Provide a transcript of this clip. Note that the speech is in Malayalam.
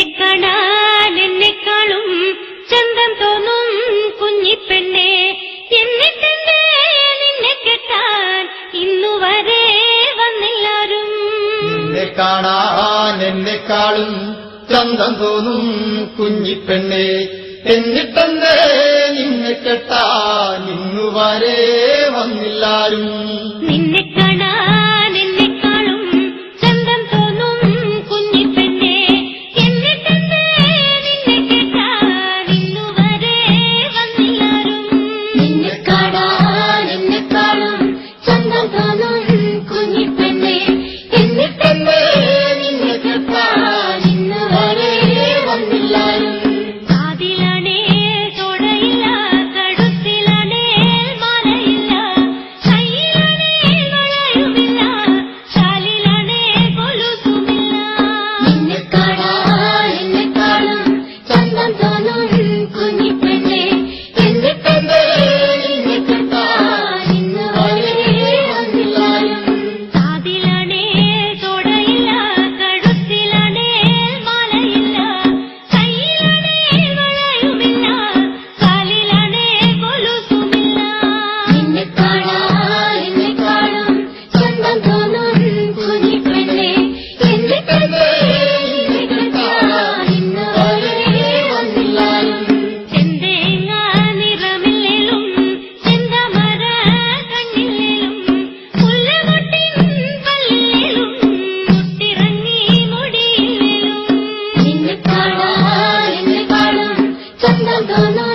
നിന്നെ കാണാൻ എന്നെക്കാളും ചന്തം തോന്നും കുഞ്ഞിപ്പെണ്ണെ, എന്നിട്ടെന്തേ നിന്നെ കെട്ടാൻ ഇന്നുവരെ വന്നില്ലാരും. നിന്നെ കാണാൻ എന്നെക്കാളും ചന്തം തോന്നും കുഞ്ഞിപ്പെണ്ണെ, എന്നിട്ടെന്തേ നിന്നെ കെട്ടാൻ ഇന്നുവരെ വന്നില്ലാരും. നിന്നെ കാണാൻ എന്നെക്കാളും ചന്തം തോന്നും കുഞ്ഞിപ്പെണ്ണെ, എന്നിട്ടെന്തേ നിന്നെ കെട്ടാൻ ഇന്നുവരെ വന്നില്ലാരും. നിന്നെ കാണാൻ എന്നെക്കാളും ചന്തം തോന്നും കുഞ്ഞിപ്പെണ്ണെ, എന്നിട്ടെന്തേ നിന്നെ കെട്ടാൻ ഇന്നുവരെ വന്നില്ലാരും. കാതിലാണേ തോടയില്ല, കഴുത്തിലാണേ മാലയില്ല, കയ്യിലാണേ വളയുമില്ല, ശാലിലാണേ കൊലുസുമില്ല. നിന്നെ കാണാൻ എന്നെക്കാളും ചന്തം തോന്നും കുഞ്ഞിപ്പെണ്ണെ, എന്നിട്ടെന്തേ നിന്നെ കെട്ടാൻ ഇന്നുവരെ വന്നില്ലാരും. കാതിലാണേ തോടയില്ല, കഴുത്തിലാണേ മാലയില്ല, കയ്യിലാണേ വളയുമില്ല, കാലിലാണേ കൊലുസുമില്ല. നിന്നെ കാണാൻ എന്നെക്കാളും ചന്തം തോന്നും കുഞ്ഞിപ്പെണ്ണെ, എന്നിട്ടെന്തേ നിന്നെ കെട്ടാൻ ഇന്നുവരെ വന്നില്ലാരും. ചെന്തേങ്ങ നിറമില്ലേലും ചെന്തമര കണ്ണില്ലേലും മുല്ലമൊട്ടിൻ പല്ലില്ലേലും മുട്ടിറങ്ങി മുടിയില്ലേലും. നിന്നെ കാണാൻ എന്നെക്കാളും ചന്തം തോന്നും